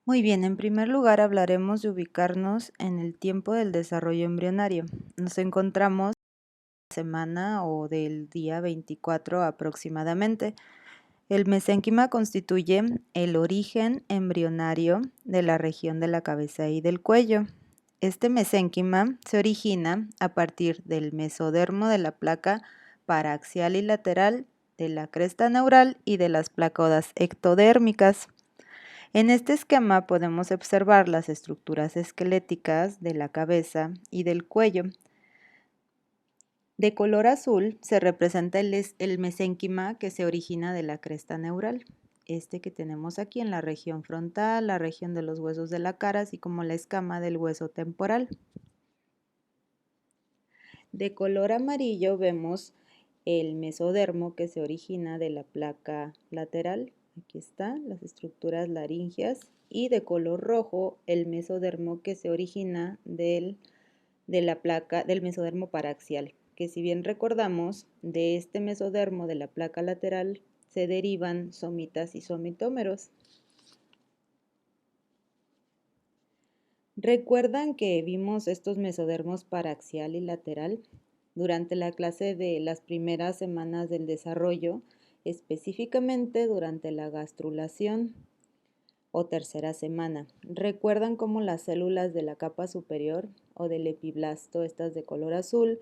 Muy bien, en primer lugar hablaremos de ubicarnos en el tiempo del desarrollo embrionario. Nos encontramos en la semana o del día 24 aproximadamente. El mesénquima constituye el origen embrionario de la región de la cabeza y del cuello. Este mesénquima se origina a partir del mesodermo de la placa paraxial y lateral, de la cresta neural y de las placodas ectodérmicas. En este esquema podemos observar las estructuras esqueléticas de la cabeza y del cuello. De color azul se representa el mesénquima que se origina de la cresta neural, este que tenemos aquí en la región frontal, la región de los huesos de la cara, así como la escama del hueso temporal. De color amarillo vemos el mesodermo que se origina de la placa lateral. Aquí está, las estructuras laríngeas. Y de color rojo el mesodermo que se origina del mesodermo paraxial, que si bien recordamos, de este mesodermo de la placa lateral se derivan somitas y somitómeros. ¿Recuerdan que vimos estos mesodermos paraxial y lateral durante la clase de las primeras semanas del desarrollo, específicamente durante la gastrulación o tercera semana? ¿Recuerdan cómo las células de la capa superior o del epiblasto, estas de color azul,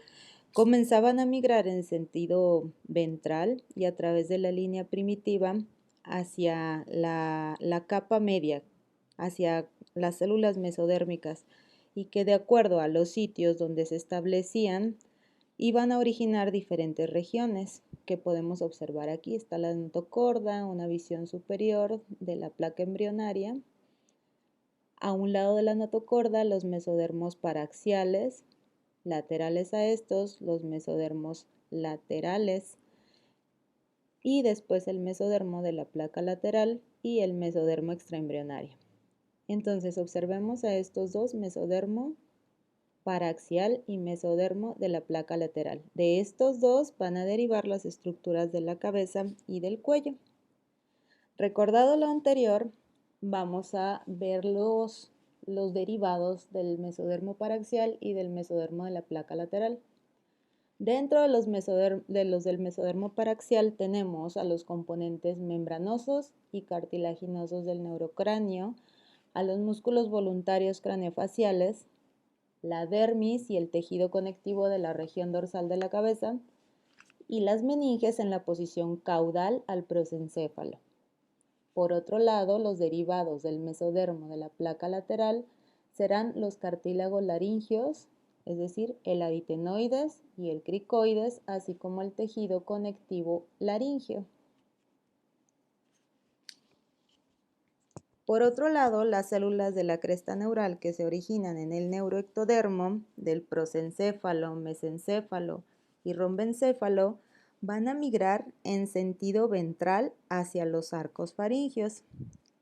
comenzaban a migrar en sentido ventral y a través de la línea primitiva hacia la capa media, hacia las células mesodérmicas, y que de acuerdo a los sitios donde se establecían, iban a originar diferentes regiones que podemos observar aquí? Está la notocorda, una visión superior de la placa embrionaria. A un lado de la notocorda, los mesodermos paraxiales, laterales a estos, los mesodermos laterales, y después el mesodermo de la placa lateral y el mesodermo extraembrionario. Entonces observemos a estos dos, mesodermo paraxial y mesodermo de la placa lateral. De estos dos van a derivar las estructuras de la cabeza y del cuello. Recordado lo anterior, vamos a ver los derivados del mesodermo paraxial y del mesodermo de la placa lateral. Dentro de los del mesodermo paraxial tenemos a los componentes membranosos y cartilaginosos del neurocráneo, a los músculos voluntarios craneofaciales, la dermis y el tejido conectivo de la región dorsal de la cabeza, y las meninges en la posición caudal al prosencéfalo. Por otro lado, los derivados del mesodermo de la placa lateral serán los cartílagos laringeos, es decir, el aritenoides y el cricoides, así como el tejido conectivo laríngeo. Por otro lado, las células de la cresta neural que se originan en el neuroectodermo del prosencéfalo, mesencéfalo y rombencéfalo van a migrar en sentido ventral hacia los arcos faringios.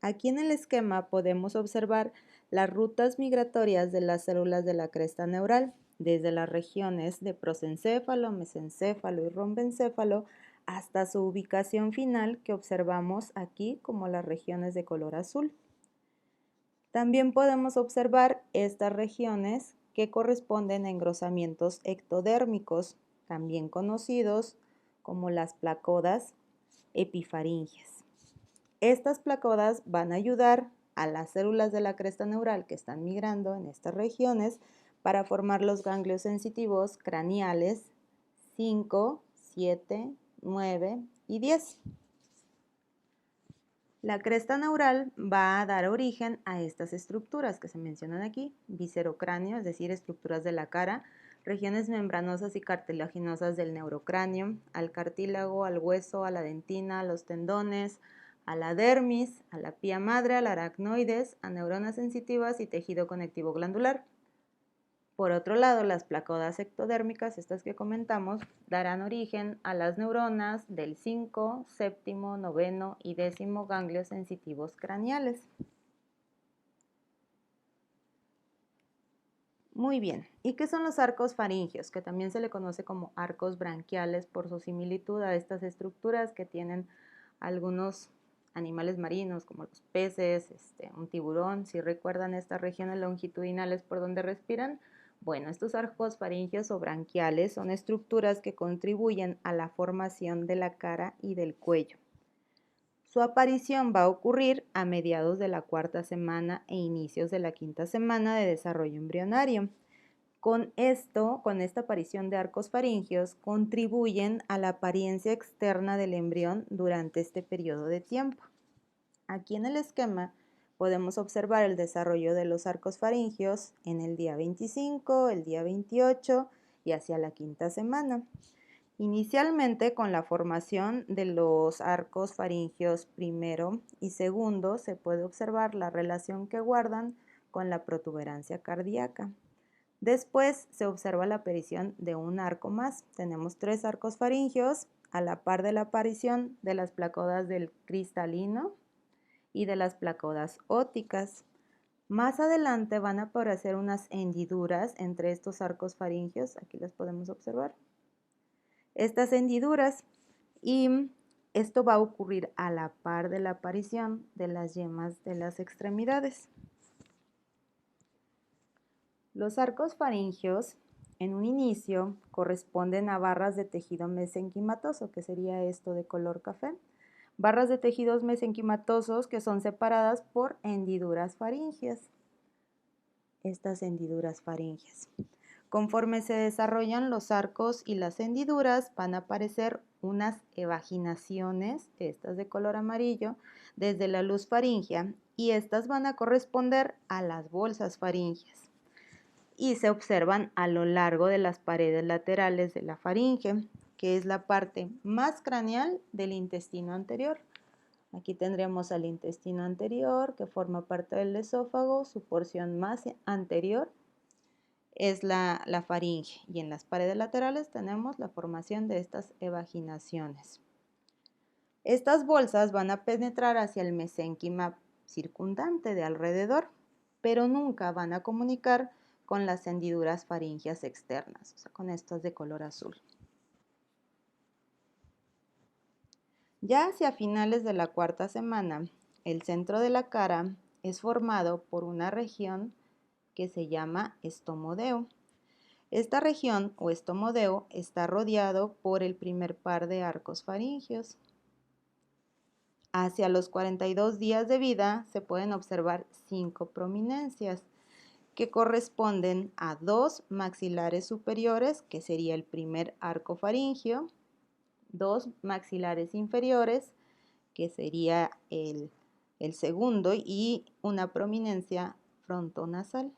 Aquí en el esquema podemos observar las rutas migratorias de las células de la cresta neural, desde las regiones de prosencéfalo, mesencéfalo y rombencéfalo hasta su ubicación final, que observamos aquí como las regiones de color azul. También podemos observar estas regiones que corresponden a engrosamientos ectodérmicos, también conocidos como las placodas epifaringes. Estas placodas van a ayudar a las células de la cresta neural que están migrando en estas regiones para formar los ganglios sensitivos craneales 5, 7, 9 y 10. La cresta neural va a dar origen a estas estructuras que se mencionan aquí: viscerocráneo, es decir, estructuras de la cara, regiones membranosas y cartilaginosas del neurocráneo, al cartílago, al hueso, a la dentina, a los tendones, a la dermis, a la pía madre, al aracnoides, a neuronas sensitivas y tejido conectivo glandular. Por otro lado, las placodas ectodérmicas, estas que comentamos, darán origen a las neuronas del 5, séptimo, noveno y 10º ganglios sensitivos craneales. Muy bien, ¿y qué son los arcos faringios? Que también se le conoce como arcos branquiales por su similitud a estas estructuras que tienen algunos animales marinos como los peces, un tiburón, si recuerdan estas regiones longitudinales por donde respiran. Bueno, estos arcos faringios o branquiales son estructuras que contribuyen a la formación de la cara y del cuello. Su aparición va a ocurrir a mediados de la cuarta semana e inicios de la quinta semana de desarrollo embrionario. Con esta aparición de arcos faringios, contribuyen a la apariencia externa del embrión durante este periodo de tiempo. Aquí en el esquema podemos observar el desarrollo de los arcos faringios en el día 25, el día 28 y hacia la quinta semana. Inicialmente, con la formación de los arcos faringios primero y segundo, se puede observar la relación que guardan con la protuberancia cardíaca. Después se observa la aparición de un arco más. Tenemos 3 arcos faringios a la par de la aparición de las placodas del cristalino y de las placodas ópticas. Más adelante van a aparecer unas hendiduras entre estos arcos faringios. Aquí las podemos observar. Estas hendiduras, y esto va a ocurrir a la par de la aparición de las yemas de las extremidades. Los arcos faringios en un inicio corresponden a barras de tejido mesenquimatoso, que sería esto de color café. Barras de tejidos mesenquimatosos que son separadas por hendiduras faringias. Estas hendiduras faringias. Conforme se desarrollan los arcos y las hendiduras, van a aparecer unas evaginaciones, estas de color amarillo, desde la luz faríngea, y estas van a corresponder a las bolsas faríngeas y se observan a lo largo de las paredes laterales de la faringe, que es la parte más craneal del intestino anterior. Aquí tendremos al intestino anterior, que forma parte del esófago. Su porción más anterior es la faringe, y en las paredes laterales tenemos la formación de estas evaginaciones. Estas bolsas van a penetrar hacia el mesénquima circundante de alrededor, pero nunca van a comunicar con las hendiduras faríngeas externas, o sea, con estas de color azul. Ya hacia finales de la cuarta semana, el centro de la cara es formado por una región que se llama estomodeo. Esta región o estomodeo está rodeado por el primer par de arcos faringios. Hacia los 42 días de vida se pueden observar 5 prominencias, que corresponden a 2 maxilares superiores, que sería el primer arco faríngeo, 2 maxilares inferiores, que sería el segundo, y una prominencia frontonasal.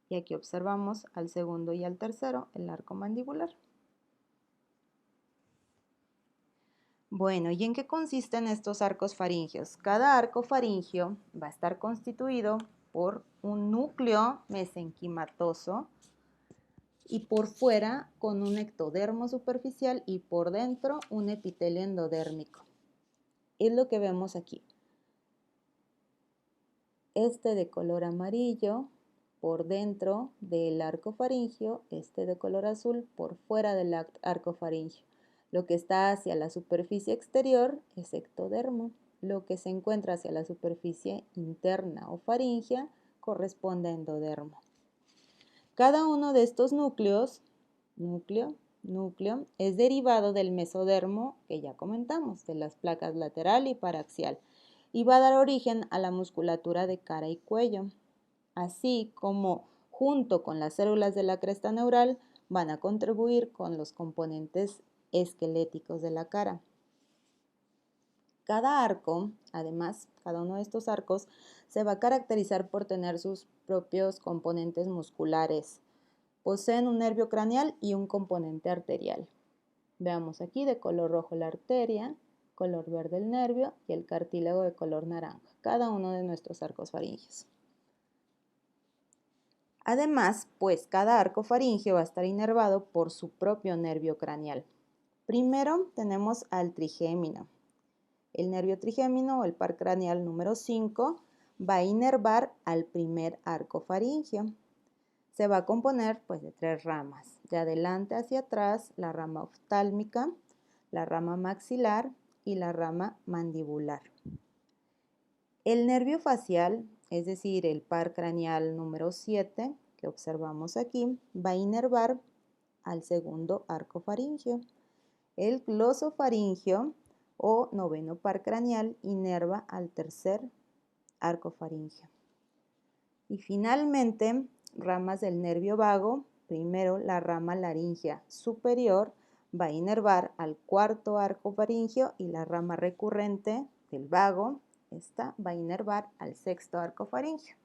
Y aquí observamos al segundo y al tercero, el arco mandibular. Bueno, ¿y en qué consisten estos arcos faringios? Cada arco faringio va a estar constituido por un núcleo mesenquimatoso y por fuera con un ectodermo superficial y por dentro un epitelio endodérmico. Es lo que vemos aquí. Este de color amarillo por dentro del arco faringio, este de color azul por fuera del arco faringio. Lo que está hacia la superficie exterior es ectodermo. Lo que se encuentra hacia la superficie interna o faringea corresponde a endodermo. Cada uno de estos núcleos, núcleo, es derivado del mesodermo que ya comentamos, de las placas lateral y paraxial, y va a dar origen a la musculatura de cara y cuello, así como junto con las células de la cresta neural van a contribuir con los componentes esqueléticos de la cara. Cada arco, además, cada uno de estos arcos se va a caracterizar por tener sus propios componentes musculares. Poseen un nervio craneal y un componente arterial. Veamos aquí de color rojo la arteria, color verde el nervio y el cartílago de color naranja, cada uno de nuestros arcos faringios. Además, pues cada arco faríngeo va a estar inervado por su propio nervio craneal. Primero tenemos al trigémino. El nervio trigémino o el par craneal número 5 va a inervar al primer arco faríngeo. Se va a componer pues de 3 ramas, de adelante hacia atrás, la rama oftálmica, la rama maxilar y la rama mandibular. El nervio facial, es decir, el par craneal número 7, que observamos aquí, va a inervar al segundo arco faríngeo. El glosofaringio o noveno par craneal inerva al tercer arco faríngeo. Y finalmente, ramas del nervio vago. Primero, la rama laringea superior va a inervar al cuarto arco faríngeo y la rama recurrente del vago, esta va a inervar al sexto arco faríngeo.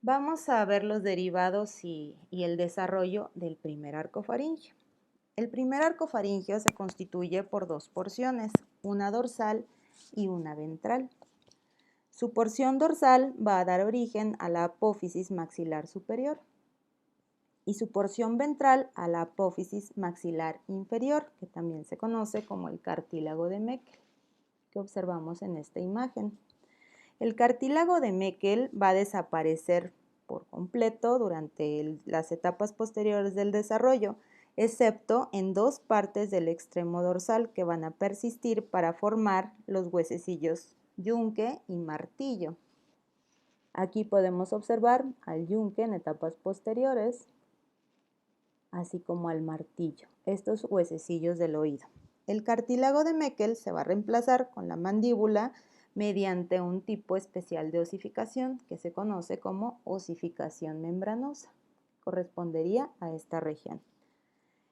Vamos a ver los derivados y el desarrollo del primer arco faríngeo. El primer arco faríngeo se constituye por dos porciones, una dorsal y una ventral. Su porción dorsal va a dar origen a la apófisis maxilar superior y su porción ventral a la apófisis maxilar inferior, que también se conoce como el cartílago de Meckel, que observamos en esta imagen. El cartílago de Meckel va a desaparecer por completo durante las etapas posteriores del desarrollo, excepto en dos partes del extremo dorsal que van a persistir para formar los huesecillos yunque y martillo. Aquí podemos observar al yunque en etapas posteriores, así como al martillo, estos huesecillos del oído. El cartílago de Meckel se va a reemplazar con la mandíbula mediante un tipo especial de osificación que se conoce como osificación membranosa. Correspondería a esta región.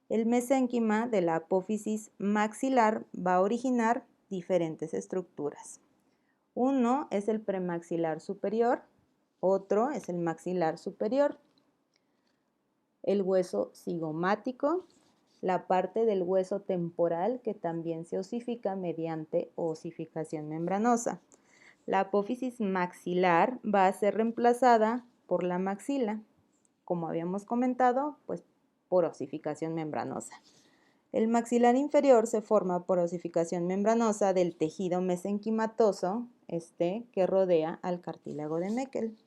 El mesénquima de la apófisis maxilar va a originar diferentes estructuras. Uno es el premaxilar superior, otro es el maxilar superior, el hueso cigomático, la parte del hueso temporal que también se osifica mediante osificación membranosa. La apófisis maxilar va a ser reemplazada por la maxila, como habíamos comentado, pues por osificación membranosa. El maxilar inferior se forma por osificación membranosa del tejido mesenquimatoso, que rodea al cartílago de Meckel.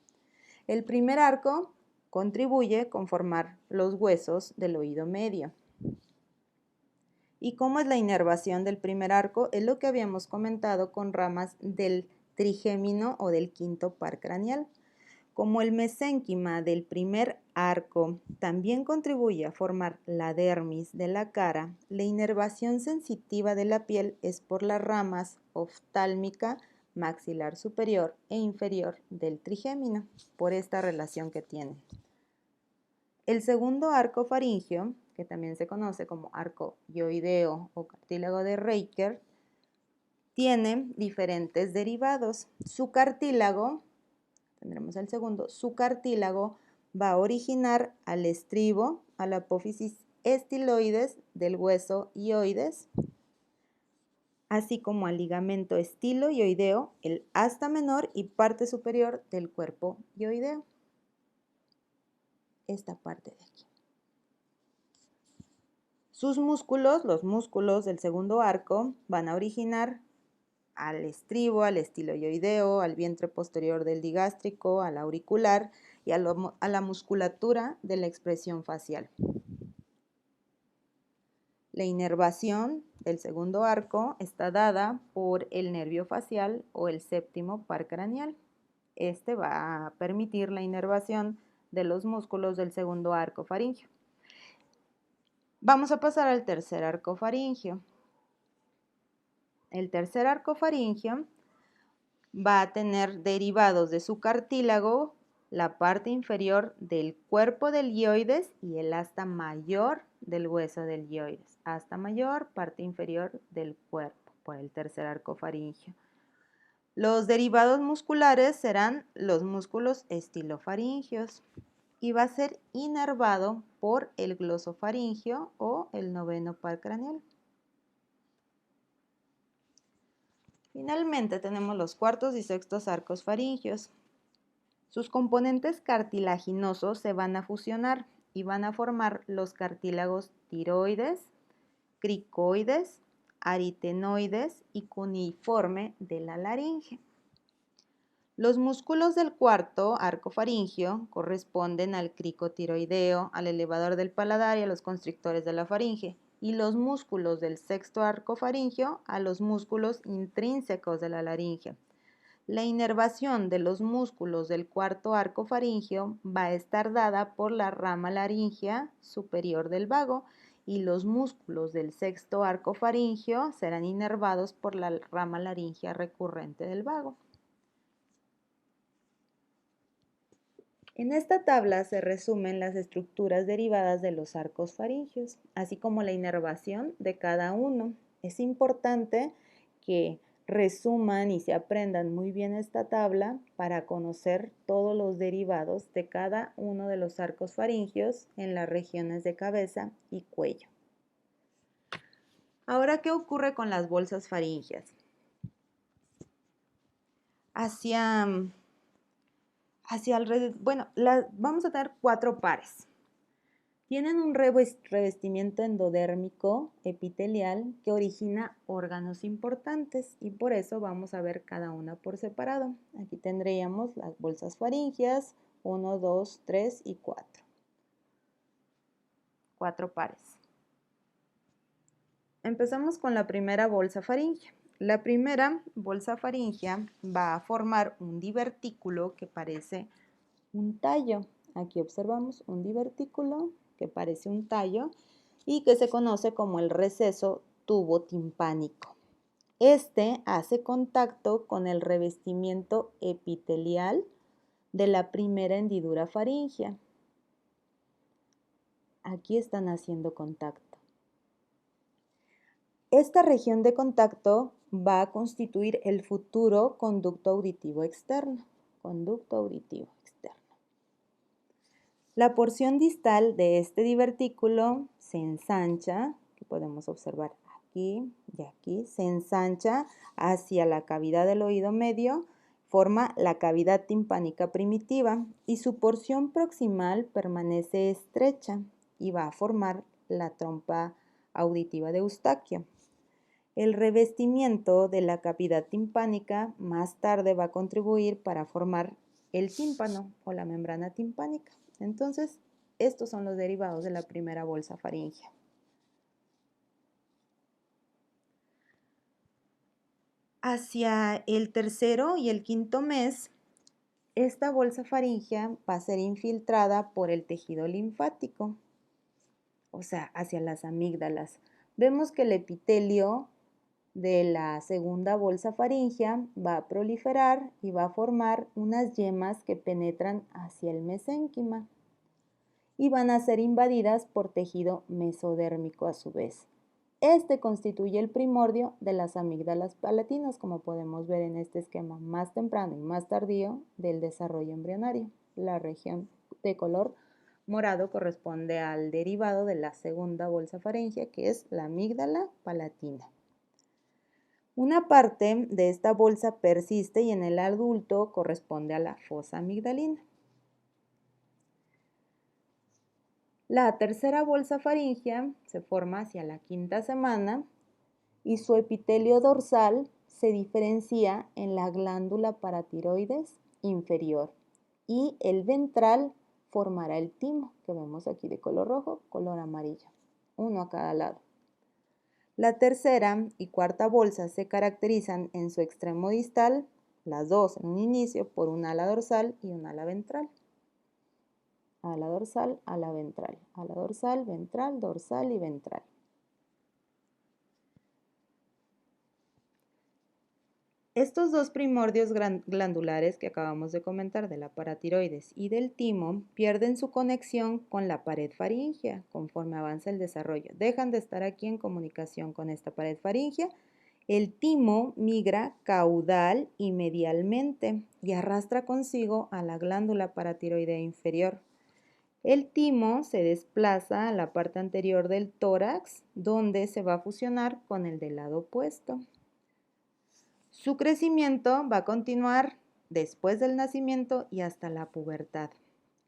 El primer arco contribuye con formar los huesos del oído medio. ¿Y cómo es la inervación del primer arco? Es lo que habíamos comentado con ramas del trigémino o del quinto par craneal. Como el mesénquima del primer arco también contribuye a formar la dermis de la cara, la inervación sensitiva de la piel es por las ramas oftálmica, maxilar superior e inferior del trigémino, por esta relación que tienen. El segundo arco faríngeo, que también se conoce como arco hioideo o cartílago de Reicher, tiene diferentes derivados. Su cartílago, tendremos el segundo, su cartílago va a originar al estribo, a la apófisis estiloides del hueso hioides, así como al ligamento estilo-hioideo, el asta menor y parte superior del cuerpo hioideo. Esta parte de aquí. Sus músculos, los músculos del segundo arco, van a originar al estribo, al estiloioideo, al vientre posterior del digástrico, al auricular y a la musculatura de la expresión facial. La inervación del segundo arco está dada por el nervio facial o el séptimo par craneal. Este va a permitir la inervación de los músculos del segundo arco faríngeo. Vamos a pasar al tercer arco faríngeo. El tercer arco faríngeo va a tener derivados de su cartílago la parte inferior del cuerpo del hioides y el asta mayor del hueso del hioides. Asta mayor, parte inferior del cuerpo, por el tercer arco faríngeo. Los derivados musculares serán los músculos estilofaringios y va a ser inervado por el glosofaringio o el noveno par craneal. Finalmente tenemos los cuartos y sextos arcos faringios. Sus componentes cartilaginosos se van a fusionar y van a formar los cartílagos tiroides, cricoides, aritenoides y cuneiforme de la laringe. Los músculos del cuarto arco faríngeo corresponden al cricotiroideo, al elevador del paladar y a los constrictores de la faringe, y los músculos del sexto arco faríngeo a los músculos intrínsecos de la laringe. La inervación de los músculos del cuarto arco faríngeo va a estar dada por la rama laringea superior del vago y los músculos del sexto arco faríngeo serán inervados por la rama laringea recurrente del vago. En esta tabla se resumen las estructuras derivadas de los arcos faríngeos, así como la inervación de cada uno. Es importante que resuman y se aprendan muy bien esta tabla para conocer todos los derivados de cada uno de los arcos faríngeos en las regiones de cabeza y cuello. Ahora, ¿qué ocurre con las bolsas faríngeas? Vamos a tener 4 pares. Tienen un revestimiento endodérmico epitelial que origina órganos importantes y por eso vamos a ver cada una por separado. Aquí tendríamos las bolsas faríngeas, 1, 2, 3 y 4. 4 pares. Empezamos con la primera bolsa faríngea. La primera bolsa faríngea va a formar un divertículo que parece un tallo. Aquí observamos un divertículo que parece un tallo y que se conoce como el receso tubo-timpánico. Este hace contacto con el revestimiento epitelial de la primera hendidura faríngea. Aquí están haciendo contacto. Esta región de contacto va a constituir el futuro conducto auditivo externo. Conducto auditivo externo. La porción distal de este divertículo se ensancha, que podemos observar aquí y aquí, se ensancha hacia la cavidad del oído medio, forma la cavidad timpánica primitiva y su porción proximal permanece estrecha y va a formar la trompa auditiva de Eustaquio. El revestimiento de la cavidad timpánica más tarde va a contribuir para formar el tímpano o la membrana timpánica. Entonces, estos son los derivados de la primera bolsa faríngea. Hacia el tercero y el quinto mes, esta bolsa faríngea va a ser infiltrada por el tejido linfático, o sea, hacia las amígdalas. Vemos que el epitelio de la segunda bolsa faríngea va a proliferar y va a formar unas yemas que penetran hacia el mesénquima y van a ser invadidas por tejido mesodérmico a su vez. Este constituye el primordio de las amígdalas palatinas, como podemos ver en este esquema más temprano y más tardío del desarrollo embrionario. La región de color morado corresponde al derivado de la segunda bolsa faríngea, que es la amígdala palatina. Una parte de esta bolsa persiste y en el adulto corresponde a la fosa amigdalina. La tercera bolsa faríngea se forma hacia la quinta semana y su epitelio dorsal se diferencia en la glándula paratiroides inferior y el ventral formará el timo, que vemos aquí de color rojo, color amarillo, uno a cada lado. La tercera y cuarta bolsa se caracterizan en su extremo distal, las dos en un inicio, por un ala dorsal y un ala ventral. Ala dorsal, ala ventral, ala dorsal, ventral, dorsal y ventral. Estos dos primordios glandulares que acabamos de comentar, de la paratiroides y del timo, pierden su conexión con la pared faríngea conforme avanza el desarrollo. Dejan de estar aquí en comunicación con esta pared faríngea. El timo migra caudal y medialmente y arrastra consigo a la glándula paratiroidea inferior. El timo se desplaza a la parte anterior del tórax, donde se va a fusionar con el del lado opuesto. Su crecimiento va a continuar después del nacimiento y hasta la pubertad.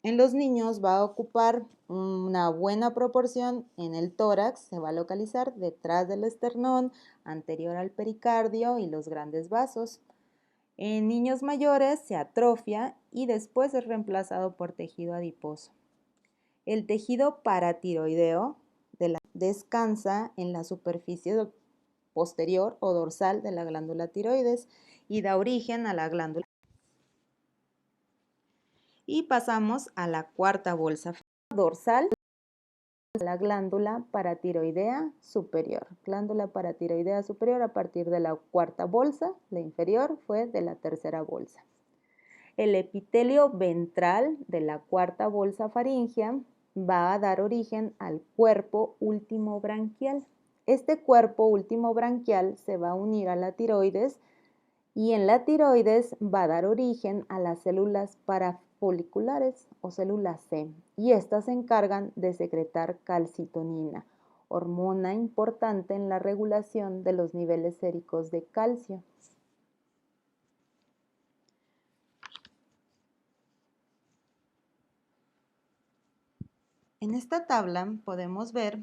En los niños va a ocupar una buena proporción en el tórax, se va a localizar detrás del esternón, anterior al pericardio y los grandes vasos. En niños mayores se atrofia y después es reemplazado por tejido adiposo. El tejido paratiroideo descansa en la superficie posterior o dorsal de la glándula tiroides y da origen a la glándula. Y pasamos a la cuarta bolsa dorsal, la glándula paratiroidea superior. Glándula paratiroidea superior a partir de la cuarta bolsa, la inferior fue de la tercera bolsa. El epitelio ventral de la cuarta bolsa faríngea va a dar origen al cuerpo último branquial. Este cuerpo último branquial se va a unir a la tiroides y en la tiroides va a dar origen a las células parafoliculares o células C, y estas se encargan de secretar calcitonina, hormona importante en la regulación de los niveles séricos de calcio. En esta tabla podemos ver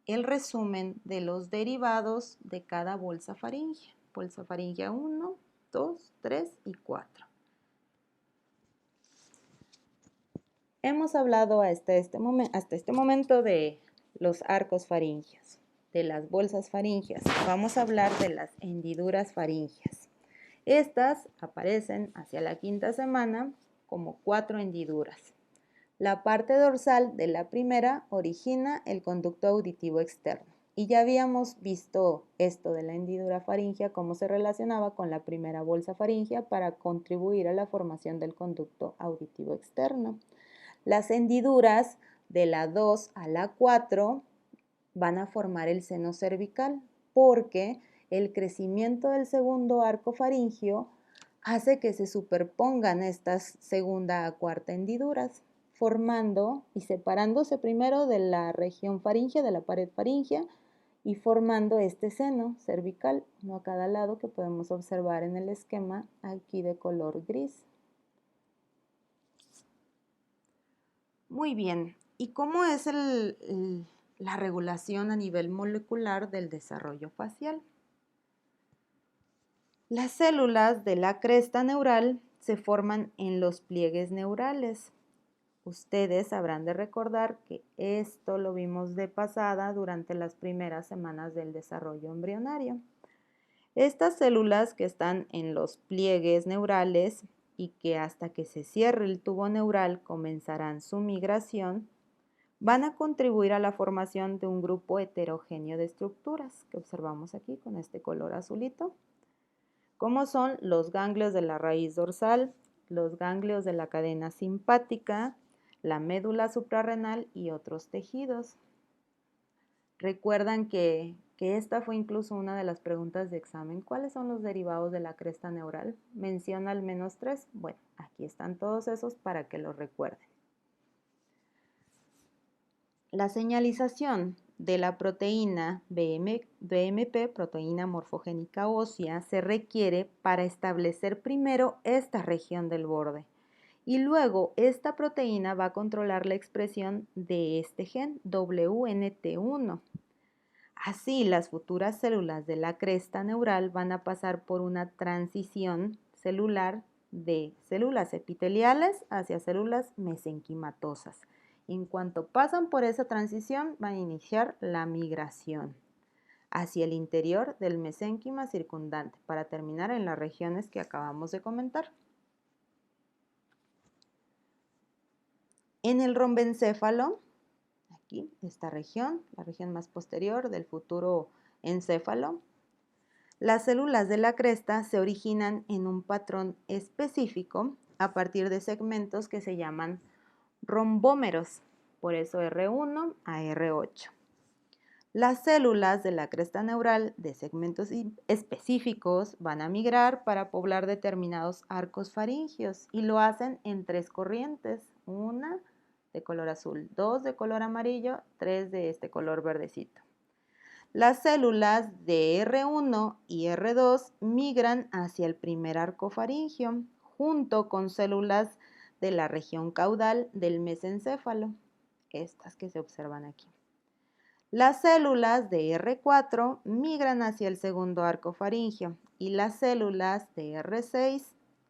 el resumen de los derivados de cada bolsa faríngea. Bolsa faríngea 1, 2, 3 y 4. Hemos hablado hasta este momento de los arcos faríngeos, de las bolsas faríngeas. Vamos a hablar de las hendiduras faríngeas. Estas aparecen hacia la quinta semana como 4 hendiduras. La parte dorsal de la primera origina el conducto auditivo externo. Y ya habíamos visto esto de la hendidura faríngea, cómo se relacionaba con la primera bolsa faríngea para contribuir a la formación del conducto auditivo externo. Las hendiduras de la 2 a la 4 van a formar el seno cervical porque el crecimiento del segundo arco faríngeo hace que se superpongan estas segunda a cuarta hendiduras, formando y separándose primero de la región faríngea, de la pared faríngea, y formando este seno cervical, uno a cada lado, que podemos observar en el esquema aquí de color gris. Muy bien, ¿y cómo es la regulación a nivel molecular del desarrollo facial? Las células de la cresta neural se forman en los pliegues neurales. Ustedes habrán de recordar que esto lo vimos de pasada durante las primeras semanas del desarrollo embrionario. Estas células que están en los pliegues neurales y que hasta que se cierre el tubo neural comenzarán su migración, van a contribuir a la formación de un grupo heterogéneo de estructuras que observamos aquí con este color azulito, como son los ganglios de la raíz dorsal, los ganglios de la cadena simpática, la médula suprarrenal y otros tejidos. Recuerdan que esta fue incluso una de las preguntas de examen. ¿Cuáles son los derivados de la cresta neural? Menciona al menos 3. Bueno, aquí están todos esos para que los recuerden. La señalización de la proteína BMP, proteína morfogénica ósea, se requiere para establecer primero esta región del borde. Y luego esta proteína va a controlar la expresión de este gen, WNT1. Así, las futuras células de la cresta neural van a pasar por una transición celular de células epiteliales hacia células mesenquimatosas. En cuanto pasan por esa transición, van a iniciar la migración hacia el interior del mesénquima circundante para terminar en las regiones que acabamos de comentar. En el rombencéfalo, aquí, esta región, la región más posterior del futuro encéfalo, las células de la cresta se originan en un patrón específico a partir de segmentos que se llaman rombómeros, por eso R1 a R8. Las células de la cresta neural de segmentos específicos van a migrar para poblar determinados arcos faríngeos y lo hacen en 3 corrientes, una de color azul, 2 de color amarillo, 3 de este color verdecito. Las células de R1 y R2 migran hacia el primer arco faríngeo junto con células de la región caudal del mesencéfalo, estas que se observan aquí. Las células de R4 migran hacia el segundo arco faríngeo y las células de R6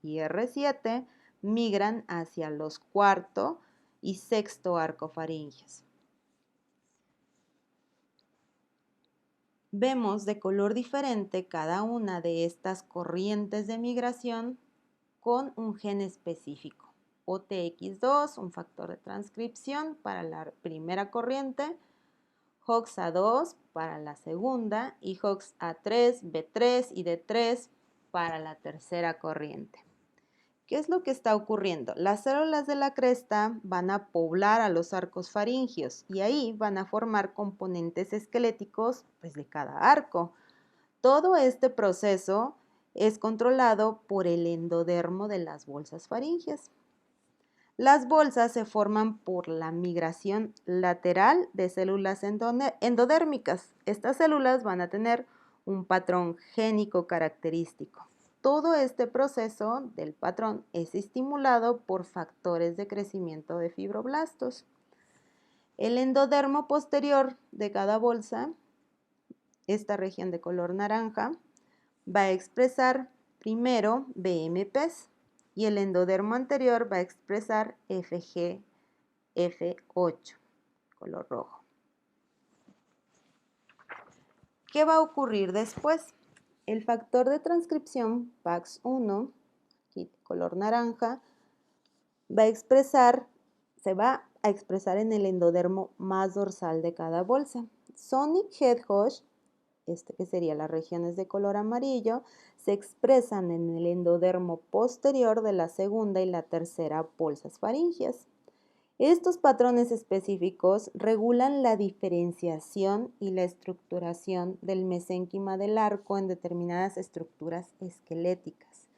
y R7 migran hacia los cuarto y sexto arcofaringios. Vemos de color diferente cada una de estas corrientes de migración con un gen específico. OTX2, un factor de transcripción para la primera corriente, HOXA2 para la segunda y HOXA3, B3 y D3 para la tercera corriente. ¿Qué es lo que está ocurriendo? Las células de la cresta van a poblar a los arcos faringios y ahí van a formar componentes esqueléticos de cada arco. Todo este proceso es controlado por el endodermo de las bolsas faringias. Las bolsas se forman por la migración lateral de células endodérmicas. Estas células van a tener un patrón génico característico. Todo este proceso del patrón es estimulado por factores de crecimiento de fibroblastos. El endodermo posterior de cada bolsa, esta región de color naranja, va a expresar primero BMPs y el endodermo anterior va a expresar FGF8, color rojo. ¿Qué va a ocurrir después? El factor de transcripción PAX1, aquí color naranja, se va a expresar en el endodermo más dorsal de cada bolsa. Sonic Head-Hodge, que sería las regiones de color amarillo, se expresan en el endodermo posterior de la segunda y la tercera bolsas faringias. Estos patrones específicos regulan la diferenciación y la estructuración del mesénquima del arco en determinadas estructuras esqueléticas.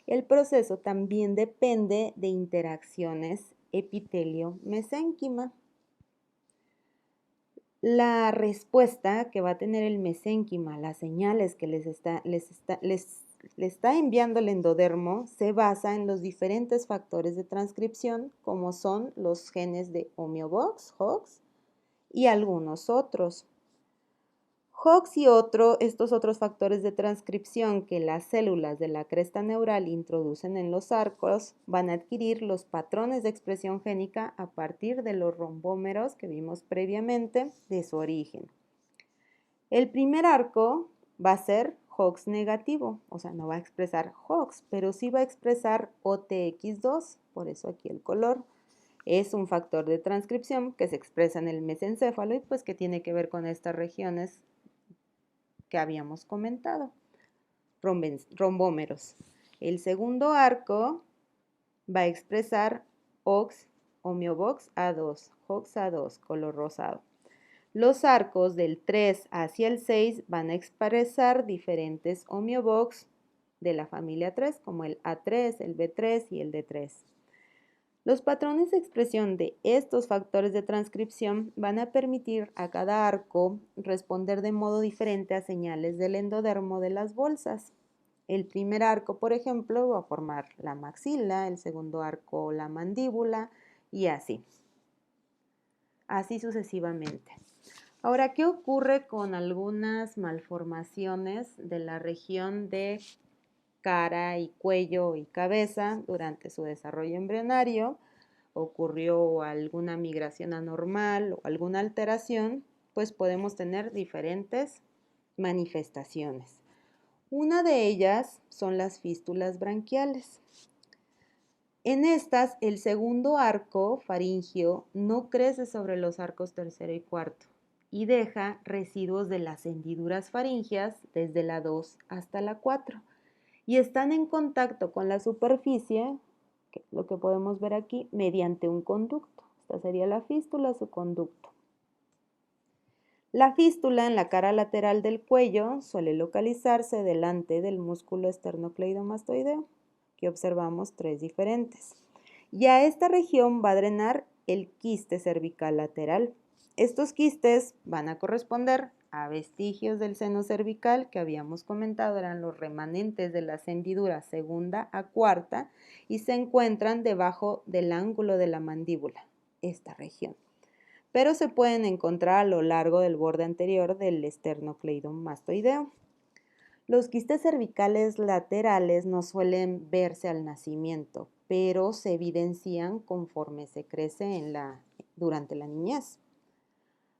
El proceso también depende de interacciones epitelio-mesénquima. La respuesta que va a tener el mesénquima, las señales que le está enviando el endodermo, se basa en los diferentes factores de transcripción, como son los genes de homeobox, HOX, y algunos otros. HOX y estos otros factores de transcripción que las células de la cresta neural introducen en los arcos van a adquirir los patrones de expresión génica a partir de los rombómeros que vimos previamente de su origen. El primer arco va a ser HOX negativo, o sea, no va a expresar HOX, pero sí va a expresar OTX2, por eso aquí el color. Es un factor de transcripción que se expresa en el mesencéfalo y pues que tiene que ver con estas regiones que habíamos comentado, rombómeros. El segundo arco va a expresar homeobox A2, HOX A2, color rosado. Los arcos del 3 hacia el 6 van a expresar diferentes homeobox de la familia 3, como el A3, el B3 y el D3. Los patrones de expresión de estos factores de transcripción van a permitir a cada arco responder de modo diferente a señales del endodermo de las bolsas. El primer arco, por ejemplo, va a formar la maxila, el segundo arco la mandíbula y así. Así sucesivamente. Ahora, ¿qué ocurre con algunas malformaciones de la región de cara y cuello y cabeza durante su desarrollo embrionario? Ocurrió alguna migración anormal o alguna alteración, pues podemos tener diferentes manifestaciones. Una de ellas son las fístulas branquiales. En estas, el segundo arco faringio no crece sobre los arcos tercero y cuarto y deja residuos de las hendiduras faringias desde la 2 hasta la 4 y están en contacto con la superficie, que es lo que podemos ver aquí, mediante un conducto. Esta sería la fístula, su conducto. La fístula en la cara lateral del cuello suele localizarse delante del músculo esternocleidomastoideo, que observamos 3 diferentes. Y a esta región va a drenar el quiste cervical lateral. Estos quistes van a corresponder a vestigios del seno cervical que habíamos comentado, eran los remanentes de las hendiduras segunda a cuarta y se encuentran debajo del ángulo de la mandíbula, esta región. Pero se pueden encontrar a lo largo del borde anterior del esternocleidomastoideo. Los quistes cervicales laterales no suelen verse al nacimiento, pero se evidencian conforme se crece durante la niñez.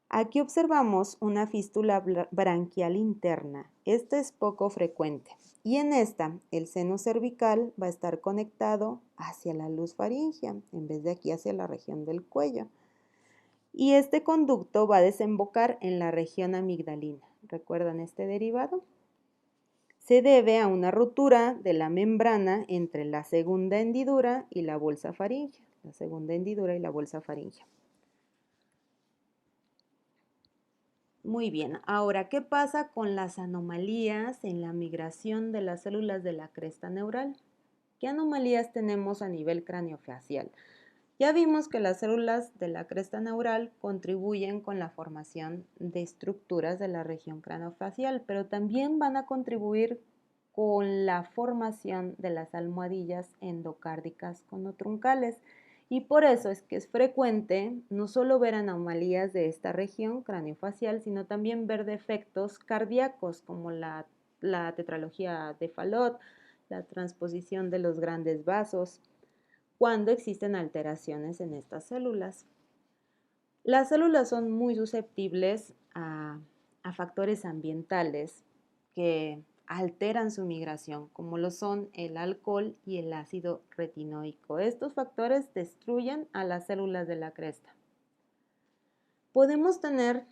Aquí observamos una fístula branquial interna. Esta es poco frecuente y en esta el seno cervical va a estar conectado hacia la luz faríngea en vez de aquí hacia la región del cuello. Y este conducto va a desembocar en la región amigdalina. ¿Recuerdan este derivado? Se debe a una rotura de la membrana entre la segunda hendidura y la bolsa faríngea. Muy bien, ahora, ¿qué pasa con las anomalías en la migración de las células de la cresta neural? ¿Qué anomalías tenemos a nivel craneofacial? Ya vimos que las células de la cresta neural contribuyen con la formación de estructuras de la región craneofacial, pero también van a contribuir con la formación de las almohadillas endocárdicas conotruncales. Y por eso es que es frecuente no solo ver anomalías de esta región craneofacial, sino también ver defectos cardíacos como la tetralogía de Fallot, la transposición de los grandes vasos, cuando existen alteraciones en estas células. Las células son muy susceptibles a factores ambientales que alteran su migración, como lo son el alcohol y el ácido retinoico. Estos factores destruyen a las células de la cresta. Podemos tener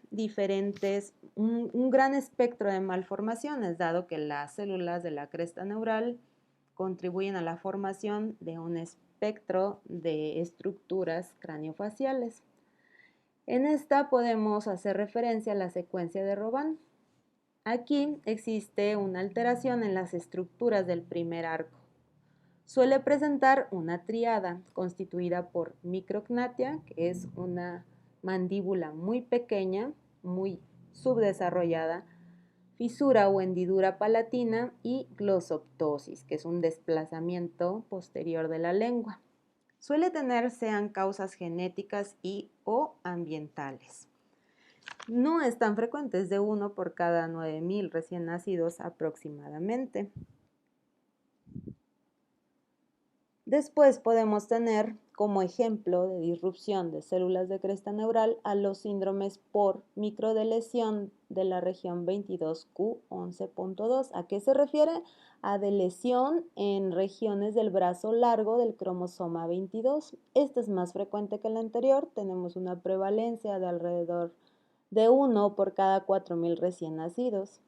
un gran espectro de malformaciones, dado que las células de la cresta neural contribuyen a la formación de un espectro de estructuras craneofaciales. En esta podemos hacer referencia a la secuencia de Robin. Aquí existe una alteración en las estructuras del primer arco. Suele presentar una tríada constituida por micrognatia, que es una mandíbula muy pequeña, muy subdesarrollada, fisura o hendidura palatina y glosoptosis, que es un desplazamiento posterior de la lengua. Suele tener sean causas genéticas y o ambientales. No es tan frecuente, es de 1 por cada 9,000 recién nacidos aproximadamente. Después podemos tener como ejemplo de disrupción de células de cresta neural a los síndromes por microdeleción de la región 22q11.2. ¿A qué se refiere? A delesión en regiones del brazo largo del cromosoma 22. Este es más frecuente que el anterior. Tenemos una prevalencia de alrededor de 1 por cada 4,000 recién nacidos.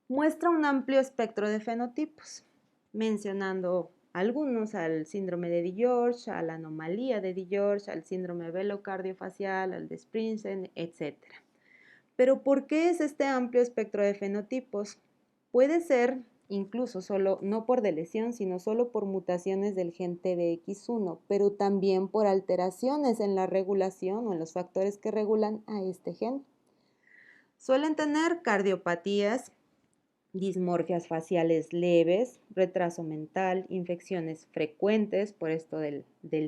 Muestra un amplio espectro de fenotipos, mencionando algunos: al síndrome de DiGeorge, a la anomalía de DiGeorge, al síndrome velocardiofacial, al de Sprinsen, etc. Pero ¿por qué es este amplio espectro de fenotipos? Puede ser incluso solo, no por delesión, sino solo por mutaciones del gen TBX1, pero también por alteraciones en la regulación o en los factores que regulan a este gen. Suelen tener cardiopatías, dismorfias faciales leves, retraso mental, infecciones frecuentes por esto del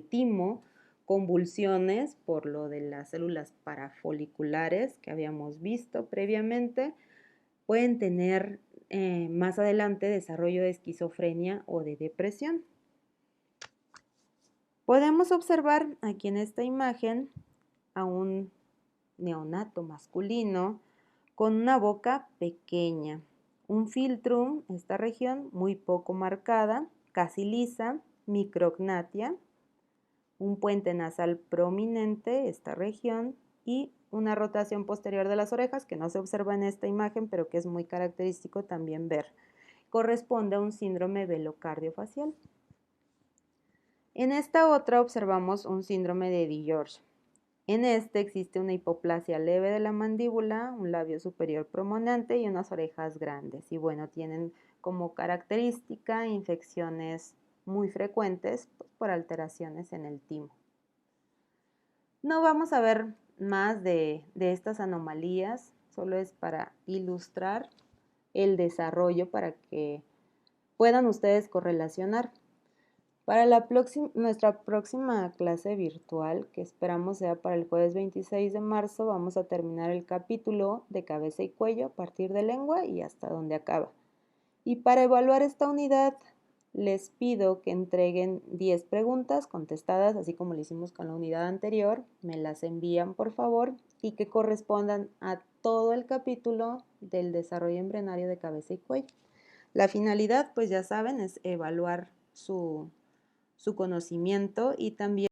timo, convulsiones por lo de las células parafoliculares que habíamos visto previamente. Pueden tener más adelante desarrollo de esquizofrenia o de depresión. Podemos observar aquí en esta imagen a un neonato masculino con una boca pequeña, un filtrum, esta región muy poco marcada, casi lisa, micrognatia, un puente nasal prominente, esta región, y una rotación posterior de las orejas que no se observa en esta imagen, pero que es muy característico también ver. Corresponde a un síndrome velocardiofacial. En esta otra observamos un síndrome de DiGeorge. En este existe una hipoplasia leve de la mandíbula, un labio superior prominente y unas orejas grandes. Y bueno, tienen como característica infecciones muy frecuentes por alteraciones en el timo. No vamos a ver más de estas anomalías, solo es para ilustrar el desarrollo para que puedan ustedes correlacionar. Para nuestra próxima clase virtual, que esperamos sea para el jueves 26 de marzo, vamos a terminar el capítulo de cabeza y cuello a partir de lengua y hasta donde acaba. Y para evaluar esta unidad, les pido que entreguen 10 preguntas contestadas, así como lo hicimos con la unidad anterior. Me las envían, por favor, y que correspondan a todo el capítulo del desarrollo embrionario de cabeza y cuello. La finalidad, pues ya saben, es evaluar su conocimiento y también